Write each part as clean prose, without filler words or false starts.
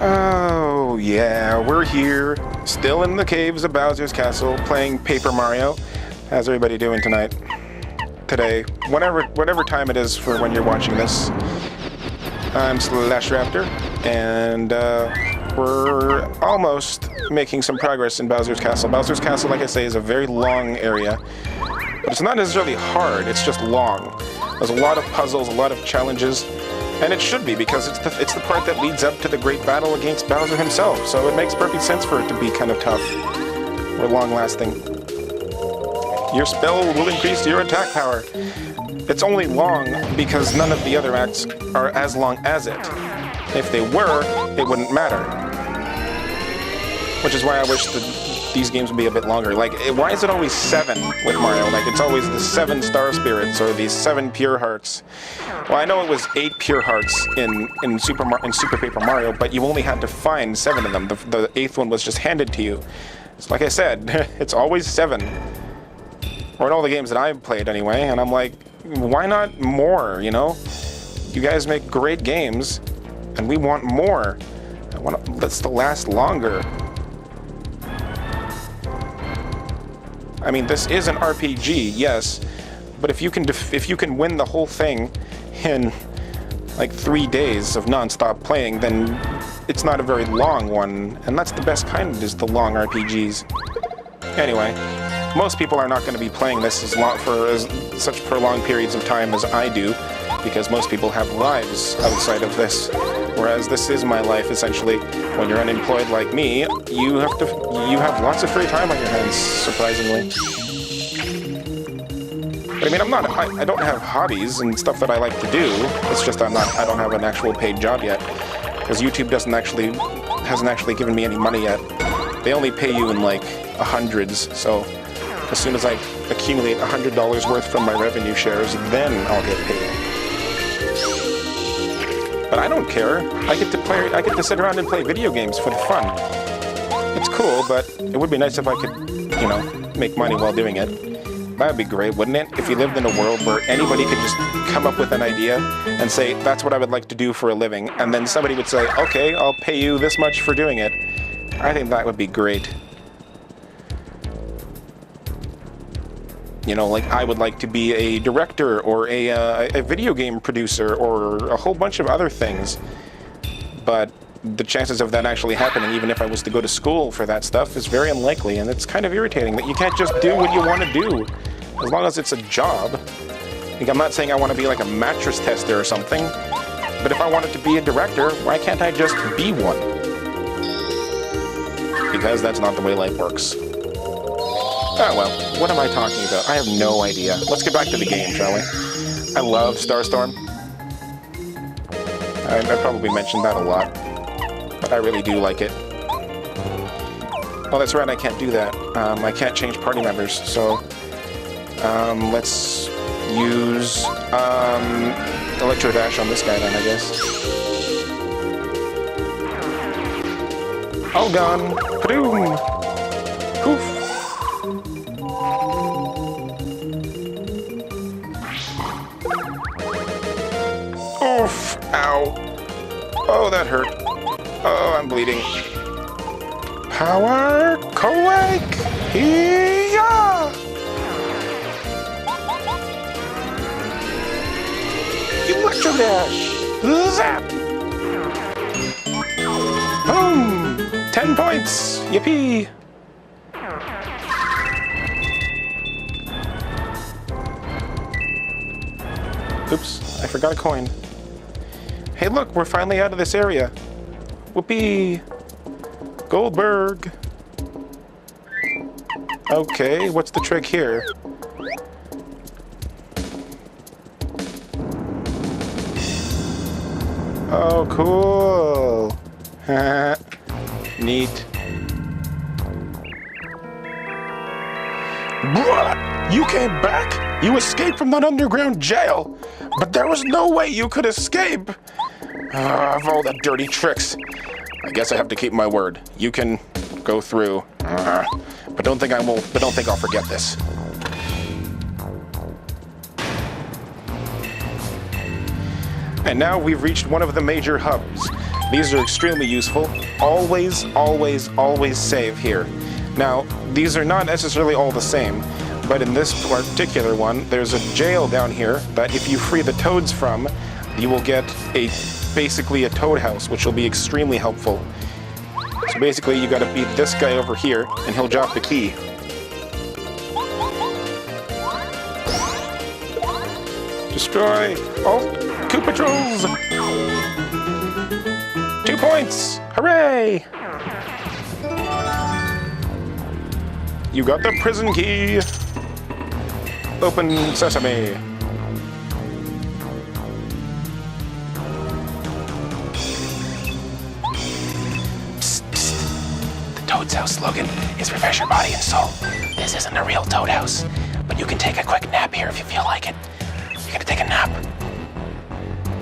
Oh, yeah, we're here, still in the caves of Bowser's Castle, playing Paper Mario. How's everybody doing tonight? Today, whatever time it is for when you're watching this. I'm Slash Raptor, and we're almost making some progress in Bowser's Castle. Bowser's Castle, like I say, is a very long area, but it's not necessarily hard, it's just long. There's a lot of puzzles, a lot of challenges. And it should be, because it's the part that leads up to the great battle against Bowser himself, so it makes perfect sense for it to be kind of tough, or long-lasting. Your spell will increase your attack power. It's only long because none of the other acts are as long as it. If they were, it wouldn't matter. Which is why I wish that these games would be a bit longer. Like, why is it always 7 with Mario? Like, it's always the 7 Star Spirits or the 7 Pure Hearts. Well, I know it was 8 Pure Hearts in Super Paper Mario, but you only had to find 7 of them. The 8th one was just handed to you. It's like I said, it's always 7. Or in all the games that I've played anyway, and I'm like, why not more, you know? You guys make great games, and we want more. I want this to last longer. I mean, this is an RPG, yes, but if you can win the whole thing in like 3 days of non-stop playing, then it's not a very long one, and that's the best kind, is the long RPGs. Anyway, most people are not going to be playing this for such prolonged periods of time as I do, because most people have lives outside of this, whereas this is my life essentially. When you're unemployed like me, you have lots of free time on your hands, surprisingly. But I mean, I don't have hobbies and stuff that I like to do. It's just I don't have an actual paid job yet, because YouTube hasn't actually given me any money yet. They only pay you in like hundreds, so as soon as I accumulate $100 worth from my revenue shares, then I'll get paid. But I don't care. I get to sit around and play video games for the fun. It's cool, but it would be nice if I could, you know, make money while doing it. That would be great, wouldn't it? If we lived in a world where anybody could just come up with an idea and say, that's what I would like to do for a living, and then somebody would say, okay, I'll pay you this much for doing it. I think that would be great. You know, like, I would like to be a director or a video game producer or a whole bunch of other things. But the chances of that actually happening, even if I was to go to school for that stuff, is very unlikely. And it's kind of irritating that you can't just do what you want to do, as long as it's a job. Like, I'm not saying I want to be like a mattress tester or something, but if I wanted to be a director, why can't I just be one? Because that's not the way life works. Oh well, what am I talking about? I have no idea. Let's get back to the game, shall we? I love Starstorm. I probably mentioned that a lot, but I really do like it. Oh, that's right, I can't do that. I can't change party members, so let's use Electro Dash on this guy then, I guess. All gone. Padoom! Poof! Oof! Ow! Oh, that hurt. Oh, I'm bleeding. Power Quake! Hee-yah! Electro Dash! Zap! Boom! 10 points! Yippee! Oops, I forgot a coin. Hey look, we're finally out of this area. Whoopee! Goldberg! Okay, what's the trick here? Oh, cool! Neat. Bruh! You came back? You escaped from that underground jail! But there was no way you could escape! Of all the dirty tricks. I guess I have to keep my word. You can go through. But don't think I'll forget this. And now we've reached one of the major hubs. These are extremely useful. Always, always, always save here. Now, these are not necessarily all the same, but in this particular one, there's a jail down here that if you free the toads from, you will get basically a toad house, which will be extremely helpful. So basically, you gotta beat this guy over here, and he'll drop the key. Destroy all Koopa Trolls! 2 points! Hooray! You got the prison key! Open sesame! Psst, psst. The Toad's House slogan is refresh your body and soul. This isn't a real Toad House, but you can take a quick nap here if you feel like it. You're gonna take a nap.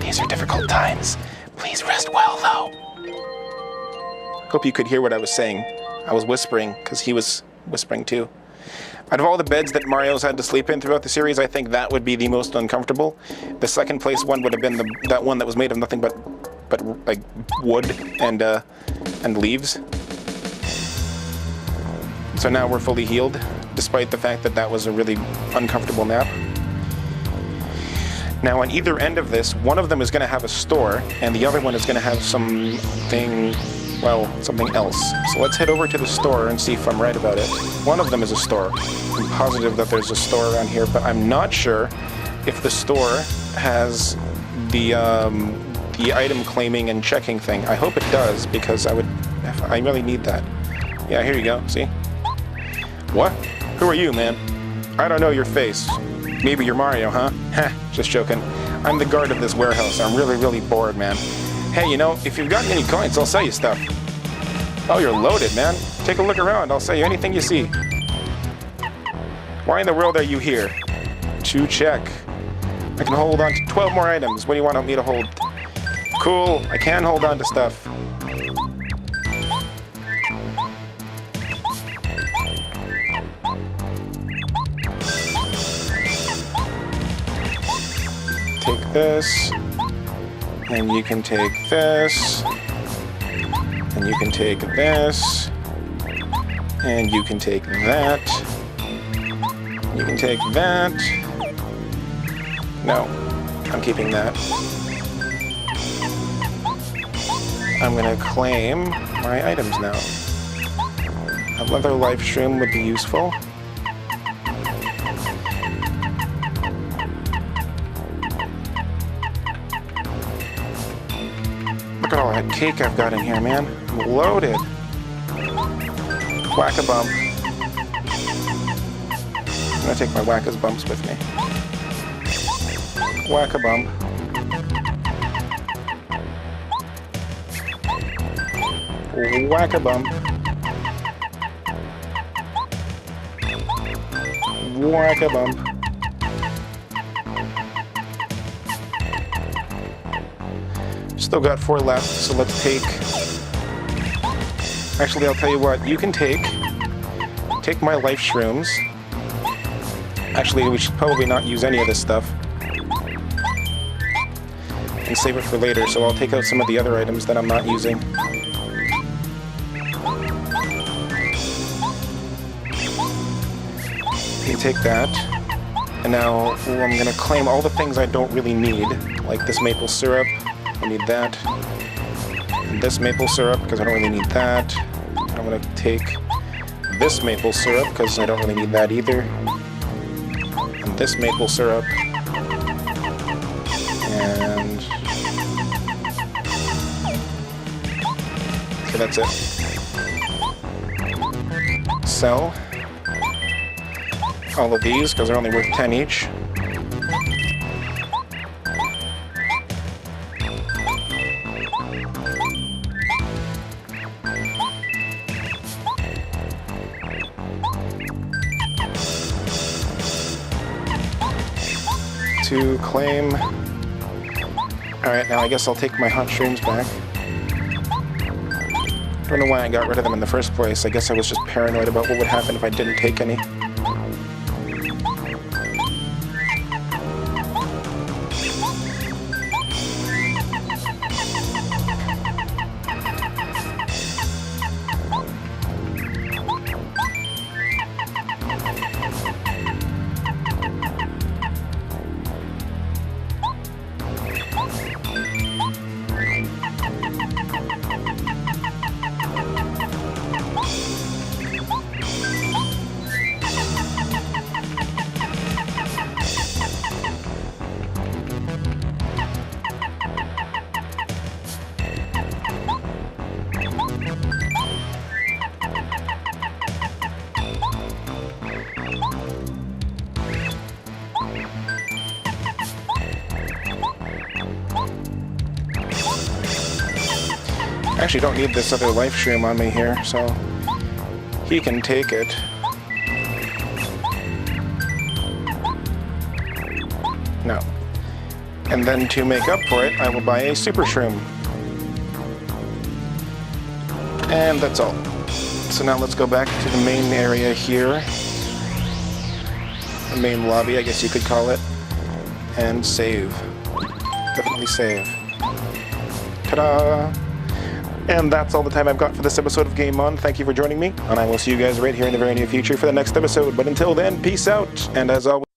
These are difficult times. Please rest well, though. Hope you could hear what I was saying. I was whispering, because he was whispering too. Out of all the beds that Mario's had to sleep in throughout the series, I think that would be the most uncomfortable. The second place one would have been that one that was made of nothing but like wood and leaves. So now we're fully healed, despite the fact that that was a really uncomfortable nap. Now on either end of this, one of them is going to have a store, and the other one is going to have something else. So let's head over to the store and see if I'm right about it. One of them is a store. I'm positive that there's a store around here, but I'm not sure if the store has the item claiming and checking thing. I hope it does, because I really need that. Yeah, here you go, see? What? Who are you, man? I don't know your face. Maybe you're Mario, huh? Heh, just joking. I'm the guard of this warehouse. I'm really, really bored, man. Hey, you know, if you've got any coins, I'll sell you stuff. Oh, you're loaded, man. Take a look around. I'll sell you anything you see. Why in the world are you here? To check. I can hold on to 12 more items. What do you want me to hold? Cool. I can hold on to stuff. Take this. And you can take this. And you can take this. And you can take that. You can take that. No, I'm keeping that. I'm gonna claim my items now. A leather life shroom would be useful. Look at all that cake I've got in here, man. I'm loaded. Whack-a-bump. I'm gonna take my whack-a-bumps with me. Whack-a-bump. Whack-a-bump. Whack-a-bump. Still got 4 left, so let's take... Actually, I'll tell you what, you can take my life shrooms. Actually, we should probably not use any of this stuff. And save it for later, so I'll take out some of the other items that I'm not using. You take that. And now I'm gonna claim all the things I don't really need, like this maple syrup. I need that. And this maple syrup, because I don't really need that. I'm gonna take this maple syrup, because I don't really need that either. And this maple syrup. And... okay, that's it. Sell all of these, because they're only worth 10 each. To claim... Alright, now I guess I'll take my hot shrooms back. I don't know why I got rid of them in the first place. I guess I was just paranoid about what would happen if I didn't take any. I actually don't need this other life shroom on me here, so he can take it. No. And then to make up for it, I will buy a super shroom. And that's all. So now let's go back to the main area here. The main lobby, I guess you could call it. And save. Definitely save. Ta-da! And that's all the time I've got for this episode of Game On. Thank you for joining me, and I will see you guys right here in the very near future for the next episode. But until then, peace out, and as always,